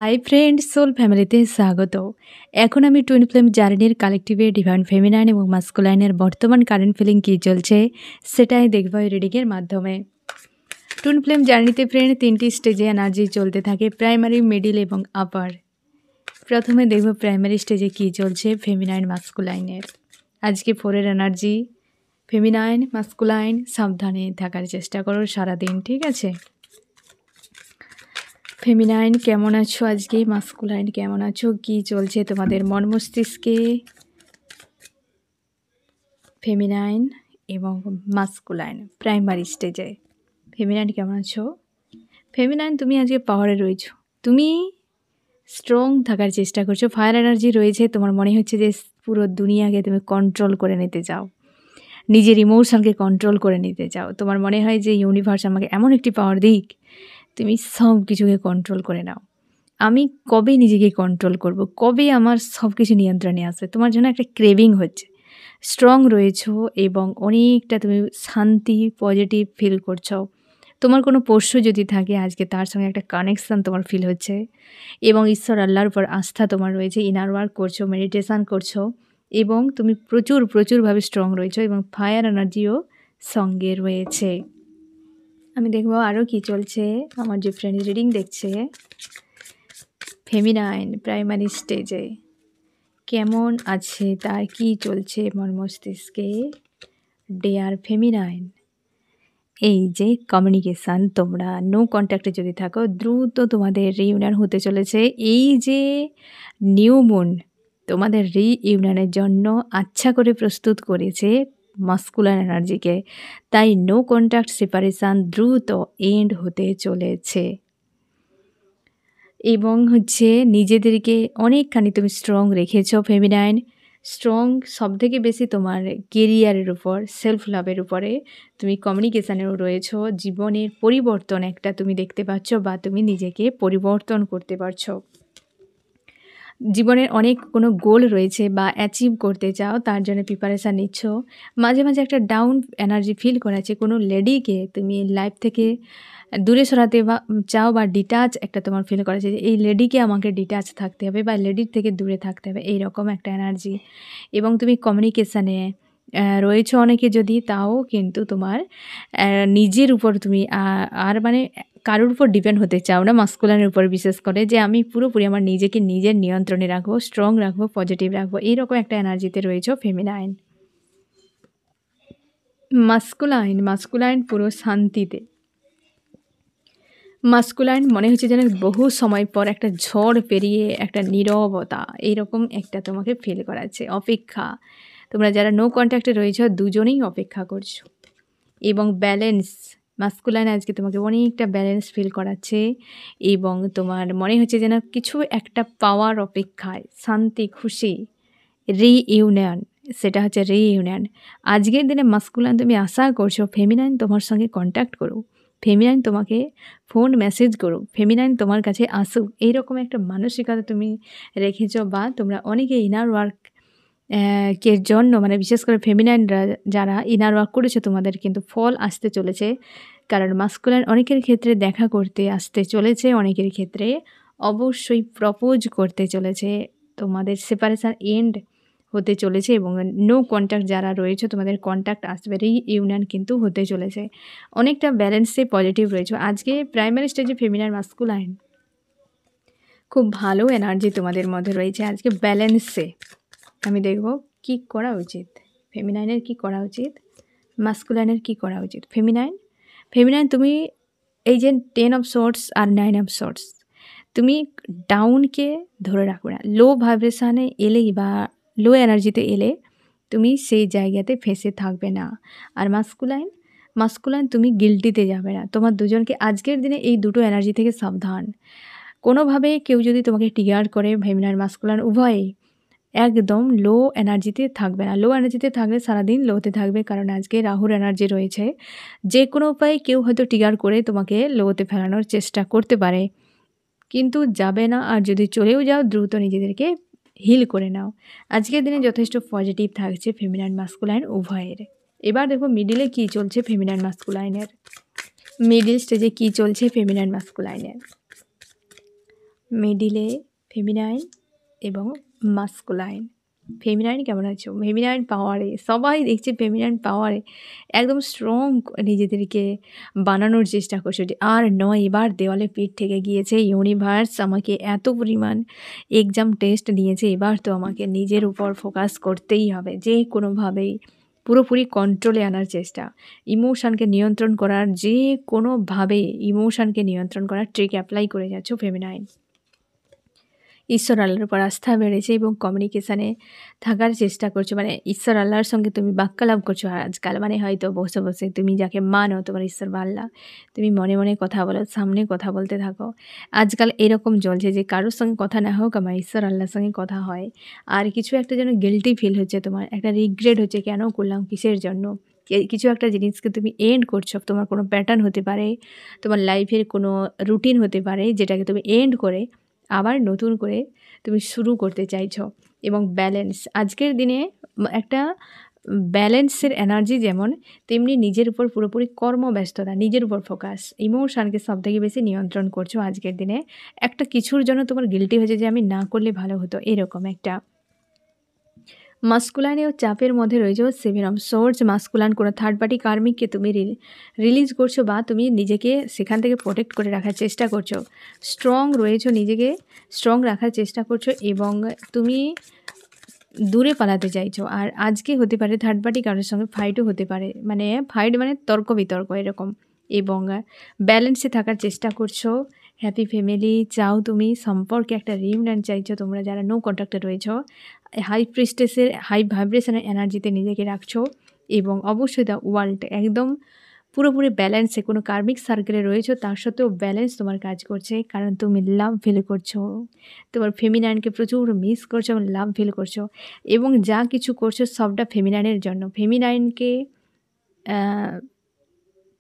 Hi friends, soul ফ্যামিলিতে স্বাগত। এখন আমি টুইন ফ্লেম জার্নির কালেকটিভে ডিভাইন ফেমিনাইন এবং মাস্কুলাইনের বর্তমান কারেন্ট ফিলিং কী চলছে সেটাই দেখব এই রিডিংয়ের মাধ্যমে। টুইন ফ্লেম জার্নিতে ফ্রেন্ড 3টি স্টেজে এনার্জি চলতে থাকে, প্রাইমারি, মিডিল এবং আপার। প্রথমে দেখব প্রাইমারি স্টেজে কী চলছে ফেমিনাইন মাস্কুলাইনের। আজকে 4-এর এনার্জি। ফেমিনাইন মাস্কুলাইন, সাবধানে থাকার চেষ্টা করো সারাদিন, ঠিক আছে? ফেমিনাইন কেমন আছো আজকে, মাস্কুলাইন কেমন আছো, কি চলছে তোমাদের মন মস্তিষ্কে? ফেমিনাইন এবং মাস্কুলাইন প্রাইমারি স্টেজে। ফেমিনাইন কেমন আছো? ফেমিনাইন তুমি আজকে পাওয়ারে রয়েছো, তুমি স্ট্রং থাকার চেষ্টা করছো, ফায়ার এনার্জি রয়েছে, তোমার মনে হচ্ছে যে পুরো দুনিয়াকে তুমি কন্ট্রোল করে নিতে চাও, নিজের ইমোশনকে কন্ট্রোল করে নিতে চাও। তোমার মনে হয় যে ইউনিভার্স আমাকে এমন একটি পাওয়ার দিক, তুমি সব কিছুকে কন্ট্রোল করে নাও। আমি কবে নিজেকে কন্ট্রোল করব, কবে আমার সব কিছু নিয়ন্ত্রণে আসবে, তোমার জন্য একটা ক্রেভিং হচ্ছে। স্ট্রং রয়েছো এবং অনেকটা তুমি শান্তি, পজিটিভ ফিল করছো। তোমার কোনো পোষ্য যদি থাকে আজকে তার সঙ্গে একটা কানেকশান তোমার ফিল হচ্ছে এবং ঈশ্বর আল্লাহর উপর আস্থা তোমার রয়েছে, ইনার ওয়ার্ক করছো, মেডিটেশান করছো এবং তুমি প্রচুরভাবে স্ট্রং রয়েছো এবং ফায়ার এনার্জিও সঙ্গে রয়েছে। আমি দেখবো আরও কি চলছে আমার যে ফ্রেন্ড রিডিং দেখছে। ফেমিনাইন প্রাইমারি স্টেজে কেমন আছে, তার কি চলছে মন মস্তিষ্কে? ডেয়ার ফেমিনাইন, এই যে কমিউনিকেশান, তোমরা নো কন্ট্যাক্টে যদি থাকো দ্রুত তোমাদের রিইউনিয়ন হতে চলেছে। এই যে নিউ মুন তোমাদের রিইউনিয়নের জন্য আচ্ছা করে প্রস্তুত করেছে মাস্কুলার এনার্জিকে, তাই নো কন্ট্যাক্ট সেপারেশান দ্রুত এন্ড হতে চলেছে এবং নিজেদেরকে অনেকখানি তুমি স্ট্রং রেখেছো ফেমিনাইন। স্ট্রং সবথেকে বেশি তোমার কেরিয়ারের উপর, সেলফ লাভের উপরে, তুমি কমিউনিকেশানেও রয়েছো, জীবনের পরিবর্তন একটা তুমি দেখতে পাচ্ছ বা তুমি নিজেকে পরিবর্তন করতে পারছো। জীবনের অনেক কোনো গোল রয়েছে বা অ্যাচিভ করতে চাও, তার জন্য প্রিপারেশান নিচ্ছ। মাঝে মাঝে একটা ডাউন এনার্জি ফিল করাচ্ছে, কোনো লেডিকে তুমি লাইফ থেকে দূরে সরাতে বা চাও বা ডিটাচ একটা তোমার ফিল করাচ্ছে যে এই লেডিকে আমাকে ডিটাচ থাকতে হবে বা লেডির থেকে দূরে থাকতে হবে, এইরকম একটা এনার্জি। এবং তুমি কমিউনিকেশানে রয়েছো অনেকে, যদি তাও কিন্তু তোমার নিজের উপর তুমি আর মানে কারোর উপর ডিপেন্ড হতে চাও না, মাস্কুলানের উপর বিশেষ করে, যে আমি পুরোপুরি আমার নিজেকে নিজের নিয়ন্ত্রণে রাখবো, স্ট্রং রাখবো, পজিটিভ রাখবো, এইরকম একটা এনার্জিতে রয়েছে ফেমিনাইন। মাস্কুলাইন পুরো শান্তিতে। মাস্কুলাইন মনে হচ্ছে যেন বহু সময় পর একটা ঝড় পেরিয়ে একটা নীরবতা, এইরকম একটা তোমাকে ফিল করাচ্ছে। অপেক্ষা, তোমরা যারা নো কন্ট্যাক্টে রয়েছো দুজনেই অপেক্ষা করছো এবং ব্যালেন্স। মাস্কুলাইন আজকে তোমাকে অনেকটা ব্যালেন্স ফিল করাচ্ছে এবং তোমার মনে হচ্ছে যেন কিছু একটা পাওয়ার অপেক্ষায়, শান্তি, খুশি, রিইউনিয়ন, সেটা হচ্ছে রিইউনিয়ন। আজকের দিনে মাস্কুলাইন তুমি আশা করছো ফেমিনাইন তোমার সঙ্গে কন্ট্যাক্ট করো, ফেমিনাইন তোমাকে ফোন মেসেজ করো, ফেমিনাইন তোমার কাছে আসুক, এইরকম একটা মানসিকতা তুমি রেখেছো বা তোমরা অনেকে ইনার ওয়ার্ক কের জন্য, মানে বিশেষ করে ফেমিনাইনরা যারা ইনার ওয়ার্ক করেছে তোমাদের কিন্তু ফল আসতে চলেছে। কারণ মাস্কুলাইন অনেকের ক্ষেত্রে দেখা করতে আসতে চলেছে, অনেকের ক্ষেত্রে অবশ্যই প্রপোজ করতে চলেছে, তোমাদের সেপারেশান এন্ড হতে চলেছে এবং নো কন্ট্যাক্ট যারা রয়েছে তোমাদের কন্ট্যাক্ট আসবে, রিইউনিয়ন কিন্তু হতে চলেছে। অনেকটা ব্যালেন্সে পজিটিভ রয়েছে আজকে প্রাইমারি স্টেজে ফেমিনাইন মাস্কুলাইন। খুব ভালো এনার্জি তোমাদের মধ্যে রয়েছে আজকে ব্যালেন্সে। আমি দেখব কি করা উচিত, ফেমিনাইনের কি করা উচিত, মাস্কুলাইনের কি করা উচিত। ফেমিনাইন তুমি এই যে 10 অফ সোর্টস আর 9 অফ সোর্টস, তুমি ডাউনকে ধরে রাখবে না, লো ভাইব্রেশানে এলেই বা লো এনার্জিতে এলে তুমি সেই জায়গাতে ফেঁসে থাকবে না। আর মাস্কুলাইন তুমি গিল্টিতে যাবে না। তোমার দুজনকে আজকের দিনে এই দুটো এনার্জি থেকে সাবধান। কোনোভাবে কেউ যদি তোমাকে ট্রিগার করে, ফেমিনাইন মাস্কুলাইন উভয়েই একদম লো এনার্জিতে থাকবে না। লো এনার্জিতে থাকলে সারাদিন লোতে থাকবে, কারণ আজকে রাহুর এনার্জি রয়েছে। যে কোনো উপায়ে কেউ হয়তো ট্রিগার করে তোমাকে লোতে ফেলানোর চেষ্টা করতে পারে, কিন্তু যাবে না। আর যদি চলেও যাও দ্রুত নিজেদেরকে হিল করে নাও। আজকের দিনে যথেষ্ট পজিটিভ থাকছে ফেমিনাইন মাস্কুলাইন উভয়ের। এবার দেখো মিডিলে কী চলছে ফেমিনাইন মাস্কুলাইনের। মিডিল স্টেজে কী চলছে ফেমিনাইন মাস্কুলাইনের। মিডিলে ফেমিনাইন এবং মাস্কুলাইন। ফেমিনাইন কেমন আছো? ফেমিনাইন পাওয়ারে সবাই দেখছি, ফেমিনাইন পাওয়ারে একদম স্ট্রং নিজেদেরকে বানানোর চেষ্টা করছো যে আর নয়, এবার দেওয়ালে পিঠ থেকে গিয়েছে, ইউনিভার্স আমাকে এত পরিমাণ এক্সাম টেস্ট দিয়েছে, এবার তো আমাকে নিজের উপর ফোকাস করতেই হবে, যে কোনোভাবেই পুরোপুরি কন্ট্রোলে আনার চেষ্টা, ইমোশানকে নিয়ন্ত্রণ করার, যে কোনোভাবে ইমোশানকে নিয়ন্ত্রণ করার ট্রিক অ্যাপ্লাই করে যাচ্ছ ফেমিনাইন। ঈশ্বর আল্লাহর উপর আস্থা বেড়েছে এবং কমিউনিকেশানে থাকার চেষ্টা করছো, মানে ঈশ্বর আল্লাহর সঙ্গে তুমি বাক্যালাপ করছো আজকাল, মানে হয়তো বসে বসে তুমি যাকে মানো তোমার ঈশ্বর বা আল্লাহ, তুমি মনে মনে কথা বলো, সামনে কথা বলতে থাকো। আজকাল এরকম চলছে যে কারোর সঙ্গে কথা না হোক, আমার ঈশ্বর আল্লাহর সঙ্গে কথা হয়। আর কিছু একটা যেন গিল্টি ফিল হচ্ছে, তোমার একটা রিগ্রেট হচ্ছে, কেন করলাম, কিসের জন্য। কিছু একটা জিনিসকে তুমি এন্ড করছো, তোমার কোনো প্যাটার্ন হতে পারে, তোমার লাইফের কোনো রুটিন হতে পারে, যেটাকে তুমি এন্ড করে আবার নতুন করে তুমি শুরু করতে চাইছো। এবং ব্যালেন্স, আজকের দিনে একটা ব্যালেন্সের এনার্জি যেমন, তেমনি নিজের উপর পুরোপুরি কর্মব্যস্ততা, নিজের উপর ফোকাস, ইমোশানকে সবথেকে বেশি নিয়ন্ত্রণ করছো আজকের দিনে। একটা কিছুর জন্য তোমার গিল্টি হয়েছে যে আমি না করলে ভালো হতো, এরকম একটা। মাস্কুলাইনেও চাপের মধ্যে রয়েছে 7 অফ সোর্ডস। মাস্কুলাইন কোনো থার্ড পার্টি কার্মিককে তুমি রিলিজ করছো, বা তুমি নিজেকে সেখান থেকে প্রোটেক্ট করে রাখার চেষ্টা করছো, স্ট্রং রয়েছো, নিজেকে স্ট্রং রাখার চেষ্টা করছো এবং তুমি দূরে পালাতে চাইছো। আর আজকে হতে পারে থার্ড পার্টি কারোর সঙ্গে ফাইটও হতে পারে, মানে ফাইট মানে তর্ক বিতর্ক এরকম। এবং ব্যালেন্সে থাকার চেষ্টা করছো, হ্যাপি ফ্যামিলি চাও তুমি, সম্পর্কে একটা রিউনিয়ন চাইছো তোমরা যারা নো কন্ট্যাক্টে রয়েছো, হাই প্রিস্টেসের হাই ভাইব্রেশনের এনার্জিতে নিজেকে রাখছো। এবং অবশ্যই দ্য ওয়ার্ল্ড একদম পুরোপুরি ব্যালেন্সে, কোনো কার্মিক সার্কেলে রয়েছো তার সত্ত্বেও ব্যালেন্স তোমার কাজ করছে, কারণ তুমি লাভ ফিল করছো, তোমার ফেমিনাইনকে প্রচুর মিস করছো এবং লাভ ফিল করছো। এবং যা কিছু করছো সবটা ফেমিনাইনের জন্য, ফেমিনাইনকে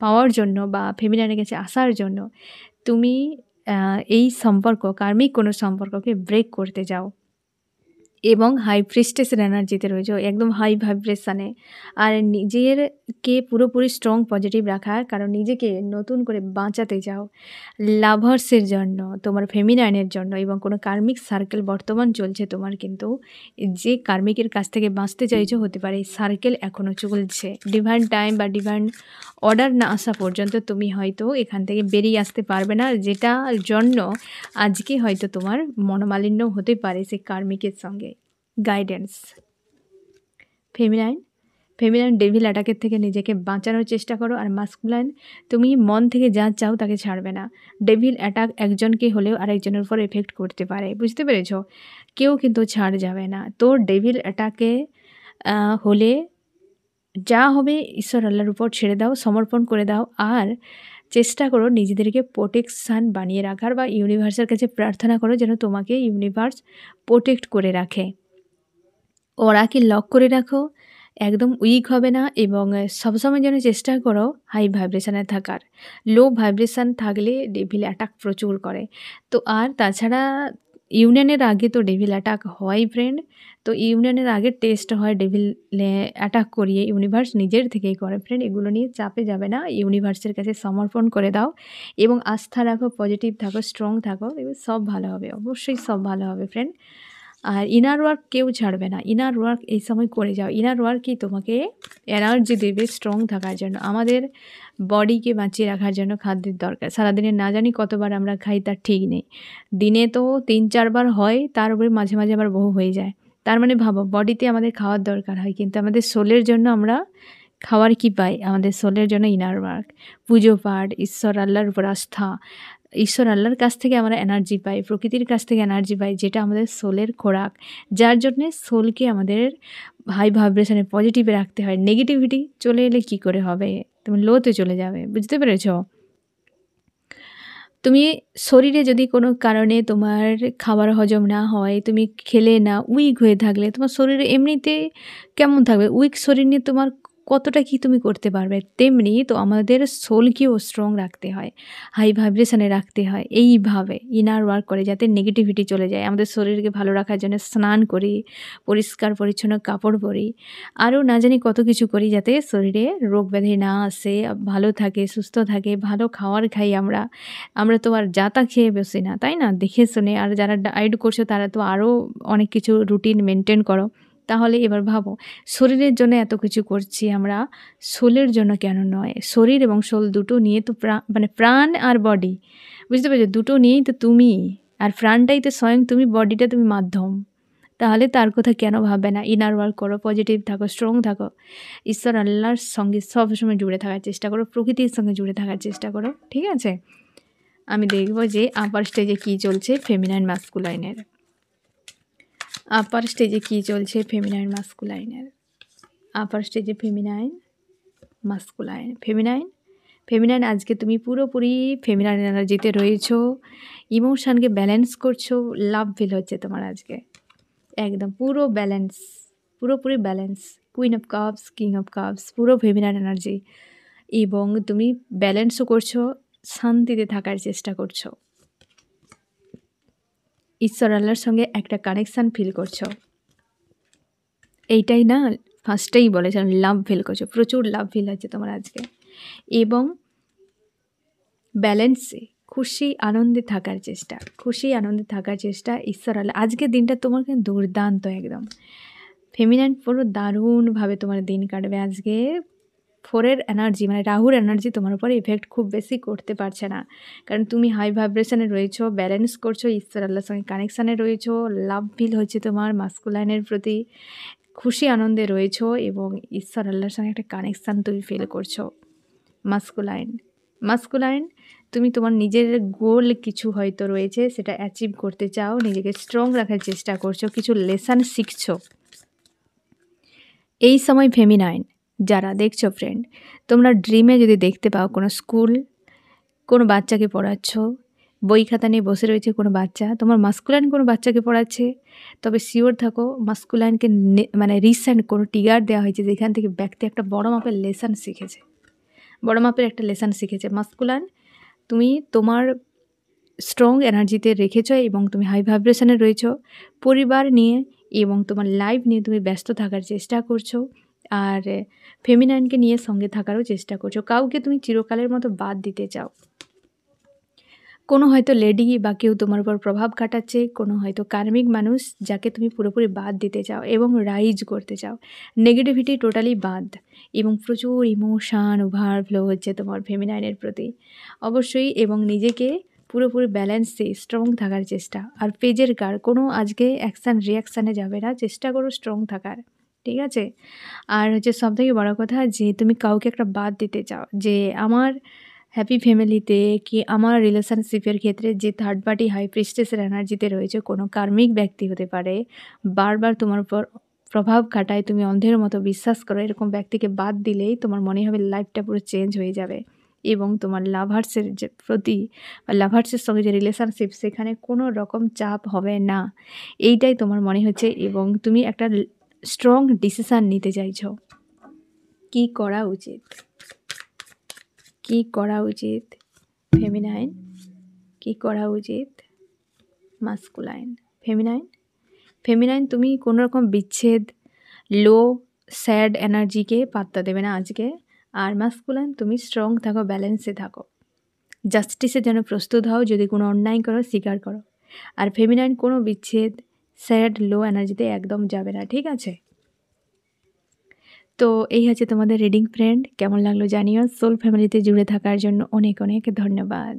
পাওয়ার জন্য বা ফেমিনাইনের কাছে আসার জন্য তুমি এই সম্পর্ক, কার্মিক কোনো সম্পর্ককে ব্রেক করতে যাও এবং হাই প্রিস্টেসের এনার্জিতে রয়েছে, একদম হাই ভাইব্রেশানে। আর নিজেরকে পুরোপুরি স্ট্রং পজিটিভ রাখার, কারণ নিজেকে নতুন করে বাঁচাতে যাও লাভার্সের জন্য, তোমার ফেমিনাইনের জন্য। এবং কোনো কার্মিক সার্কেল বর্তমান চলছে তোমার, কিন্তু যে কার্মিকের কাছ থেকে বাঁচতে চাইছো, হতে পারে এই সার্কেল এখনও চলছে, ডিভাইন টাইম বা ডিভাইন অর্ডার না আসা পর্যন্ত তুমি হয়তো এখান থেকে বেরিয়ে আসতে পারবে না, যেটার জন্য আজকে হয়তো তোমার মনোমালিন্য হতে পারে সেই কার্মিকের সঙ্গে। গাইডেন্স, ফেমিনাইন ডেভিল অ্যাটাকের থেকে নিজেকে বাঁচানোর চেষ্টা করো। আর মাস্কুলাইন, তুমি মন থেকে যা চাও তাকে ছাড়বে না। ডেভিল অ্যাটাক একজনকে হলেও আরেকজনের উপর এফেক্ট করতে পারে, বুঝতে পেরেছো? কেউ কিন্তু ছাড় যাবে না। তো ডেভিল অ্যাটাকে হলে যা হবে ঈশ্বর আল্লাহর উপর ছেড়ে দাও, সমর্পণ করে দাও। আর চেষ্টা করো নিজেদেরকে প্রোটেকশান বানিয়ে রাখার, বা ইউনিভার্সের কাছে প্রার্থনা করো যেন তোমাকে ইউনিভার্স প্রোটেক্ট করে রাখে। ওরাকে লক করে রাখো, একদম উইক হবে না। এবং সবসময় যেন চেষ্টা করো হাই ভাইব্রেশানে থাকার। লো ভাইব্রেশান থাকলে ডেভিল অ্যাটাক প্রচুর করে। তো আর তাছাড়া ইউনিয়নের আগে তো ডেভিল অ্যাটাক হয় ফ্রেন্ড, তো ইউনিয়নের আগে টেস্ট হয়, ডেভিল অ্যাটাক করিয়ে ইউনিভার্স নিজের থেকেই করে ফ্রেন্ড। এগুলো নিয়ে চাপে যাবে না, ইউনিভার্সের কাছে সমর্পণ করে দাও এবং আস্থা রাখো, পজিটিভ থাকো, স্ট্রং থাকো, এবার সব ভালো হবে, অবশ্যই সব ভালো হবে ফ্রেন্ড। আর ইনার ওয়ার্ক কেউ ছাড়বে না, ইনার ওয়ার্ক এই সময় করে যাও। ইনার ওয়ার্কই তোমাকে এনার্জি দেবে স্ট্রং থাকার জন্য। আমাদের বডিকে বাঁচিয়ে রাখার জন্য খাদ্যের দরকার। সারাদিনে না জানি কতবার আমরা খাই তার ঠিক নেই, দিনে তো 3-4 বার হয়, তার উপরে মাঝে মাঝে আবার বহু হয়ে যায়। তার মানে ভাবো, বডিতে আমাদের খাওয়ার দরকার হয়, কিন্তু আমাদের সোলের জন্য আমরা খাওয়ার কি পাই? আমাদের সোলের জন্য ইনার ওয়ার্ক, পুজো পাঠ, ঈশ্বর আল্লাহর উপর আস্থা। ঈশ্বর আল্লাহর কাছ থেকে আমরা এনার্জি পাই, প্রকৃতির কাছ থেকে এনার্জি পাই, যেটা আমাদের সোলের খোরাক, যার জন্যে সোলকে আমাদের হাই ভাইব্রেশনে পজিটিভে রাখতে হয়। নেগেটিভিটি চলে এলে কি করে হবে? তুমি লোতে চলে যাবে, বুঝতে পেরেছ? তুমি শরীরে যদি কোনো কারণে তোমার খাবার হজম না হয়, তুমি খেলে না, উইক হয়ে থাকলে, তোমার শরীরে এমনিতে কেমন থাকবে? উইক শরীর নিয়ে তোমার কতটা কি তুমি করতে পারবে। তেমনি তো আমাদের সোলকেও স্ট্রং রাখতে হয়, হাই ভাইব্রেশনে রাখতে হয় এইভাবে ইনার ওয়ার্ক করে যাতে নেগেটিভিটি চলে যায়। আমাদের শরীরকে ভালো রাখার জন্য স্নান করি, পরিষ্কার পরিচ্ছন্ন কাপড় পরি, আরও না জানি কত কিছু করি যাতে শরীরে রোগ ব্যাধি না আসে, ভালো থাকে, সুস্থ থাকে, ভালো খাবার খাই আমরা। আমরা তো আর যা তা খেয়ে বসি না, তাই না? দেখে শুনে। আর যারা ডায়েট করছো তারা তো আরও অনেক কিছু রুটিন মেনটেন করো। তাহলে এবার ভাবো, শরীরের জন্য এত কিছু করছি আমরা, সোলের জন্য কেন নয়? শরীর এবং সোল দুটো নিয়ে তো মানে প্রাণ আর বডি, বুঝতে পেরেছো? দুটো নিয়েই তো তুমি, আর প্রাণটাই তো স্বয়ং তুমি, বডিটা তুমি মাধ্যম। তাহলে তার কথা কেন ভাববে না? ইনার ওয়ার্ক করো, পজিটিভ থাকো, স্ট্রং থাকো, ঈশ্বর আল্লাহর সঙ্গে সবসময় জুড়ে থাকার চেষ্টা করো, প্রকৃতির সঙ্গে জুড়ে থাকার চেষ্টা করো, ঠিক আছে? আমি দেখব যে আপার স্টেজে কী চলছে ফেমিনাইন মাস্কুলাইনের। আপার স্টেজে কী চলছে ফেমিনাইন মাস্কুলাইনের। আপার স্টেজে ফেমিনাইন মাস্কুলাইন। ফেমিনাইন আজকে তুমি পুরোপুরি ফেমিনাইন এনার্জিতে রয়েছো, ইমোশানকে ব্যালেন্স করছো, লাভ ফিল হচ্ছে তোমার আজকে, একদম পুরো ব্যালেন্স, পুরোপুরি balance. Queen of cups, king of cups, পুরো ফেমিনাইন এনার্জি। এবং তুমি ব্যালেন্সও করছো, শান্তিতে থাকার চেষ্টা করছো, ঈশ্বর আল্লাহর সঙ্গে একটা কানেকশান ফিল করছো। এইটাই না ফার্স্টেই বলেছিলাম, লাভ ফিল করছো, প্রচুর লাভ ফিল হচ্ছে তোমার আজকে। এবং ব্যালেন্সে খুশি আনন্দে থাকার চেষ্টা, খুশি আনন্দে থাকার চেষ্টা, ঈশ্বর আল্লাহ। আজকের দিনটা তোমার কিন্তু দুর্দান্ত একদম। ফেমিনাইন পুরো দারুণভাবে তোমার দিন কাটবে আজকে। 4-এর এনার্জি মানে রাহুর এনার্জি তোমার উপরে ইফেক্ট খুব বেশি করতে পারছে না, কারণ তুমি হাই ভাইব্রেশনে রয়েছো, ব্যালেন্স করছো, ঈশ্বর আল্লাহর সঙ্গে কানেকশানে রয়েছো, লাভ ফিল হচ্ছে তোমার মাস্কুলাইনের প্রতি, খুশি আনন্দে রয়েছো এবং ঈশ্বর আল্লাহর সঙ্গে একটা কানেকশান তুমি ফিল করছো। মাস্কুলাইন তুমি তোমার নিজের গোল কিছু হয়তো রয়েছে, সেটা অ্যাচিভ করতে চাও, নিজেকে স্ট্রং রাখার চেষ্টা করছো, কিছু লেসন শিখছো এই সময়। ফেমিনাইন যারা দেখছো ফ্রেন্ড, তোমরা ড্রিমে যদি দেখতে পাও কোনো স্কুল, কোনো বাচ্চাকে পড়াচ্ছ, বই খাতা নিয়ে বসে রয়েছে কোনো বাচ্চা, তোমার মাস্কুলাইন কোনো বাচ্চাকে পড়াচ্ছে, তবে শিওর থাকো মাস্কুলাইনকে মানে রিসেন্ট কোনো ট্রিগার দেওয়া হয়েছে যেখান থেকে ব্যক্তি একটা বড় মাপের লেসন শিখেছে, বড় মাপের একটা লেসন শিখেছে। মাস্কুলাইন তুমি তোমার স্ট্রং এনার্জিতে রেখেছো এবং তুমি হাই ভাইব্রেশনে রয়েছো, পরিবার নিয়ে এবং তোমার লাইফ নিয়ে তুমি ব্যস্ত থাকার চেষ্টা করছো, আর ফেমিনাইনকে নিয়ে সঙ্গে থাকারও চেষ্টা করছো। কাউকে তুমি চিরকালের মতো বাদ দিতে চাও, কোনো হয়তো লেডি বা কেউ তোমার উপর প্রভাব খাটাচ্ছে, কোনো হয়তো কার্মিক মানুষ যাকে তুমি পুরোপুরি বাদ দিতে চাও এবং রাইজ করতে চাও, নেগেটিভিটি টোটালি বাদ, এবং প্রচুর ইমোশান ওভারফ্লো হচ্ছে তোমার ফেমিনাইনের প্রতি অবশ্যই, এবং নিজেকে পুরোপুরি ব্যালেন্সে স্ট্রং থাকার চেষ্টা। আর পেজের কার কোনো আজকে অ্যাকশান রিয়াকশানে যাবে না, চেষ্টা করো স্ট্রং থাকার, ঠিক আছে? আর হচ্ছে সবথেকে বড় কথা যে তুমি কাউকে একটা বাদ দিতে চাও, যে আমার হ্যাপি ফ্যামিলিতে কি আমার রিলেশনশিপের ক্ষেত্রে যে থার্ড পার্টি হাই প্রিস্টেসের এনার্জিতে রয়েছে, কোনো কার্মিক ব্যক্তি হতে পারে, বারবার তোমার উপর প্রভাব খাটায়, তুমি অন্ধের মতো বিশ্বাস করো, এরকম ব্যক্তিকে বাদ দিলেই তোমার মনে হবে লাইফটা পুরো চেঞ্জ হয়ে যাবে, এবং তোমার লাভার্সের যে প্রতি বা লাভার্সের সঙ্গে যে রিলেশনশিপ সেখানে কোনো রকম চাপ হবে না, এইটাই তোমার মনে হচ্ছে, এবং তুমি একটা স্ট্রং ডিসিশান নিতে চাইছো। কি করা উচিত, কি করা উচিত ফেমিনাইন, কি করা উচিত মাস্কুলাইন? ফেমিনাইন তুমি কোনো রকম বিচ্ছেদ, লো স্যাড এনার্জিকে পাত্তা দেবে না আজকে। আর মাস্কুলাইন তুমি স্ট্রং থাকো, ব্যালেন্সে থাকো, জাস্টিসের জন্য প্রস্তুত হও, যদি কোনো অন্যায় করো স্বীকার করো। আর ফেমিনাইন কোনো বিচ্ছেদ, স্যাড, লো এনার্জিতে একদম যাবে না, ঠিক আছে? তো এই হচ্ছে তোমাদের রিডিং ফ্রেন্ড, কেমন লাগলো জানিও। সোল ফ্যামিলিতে জুড়ে থাকার জন্য অনেক অনেক ধন্যবাদ।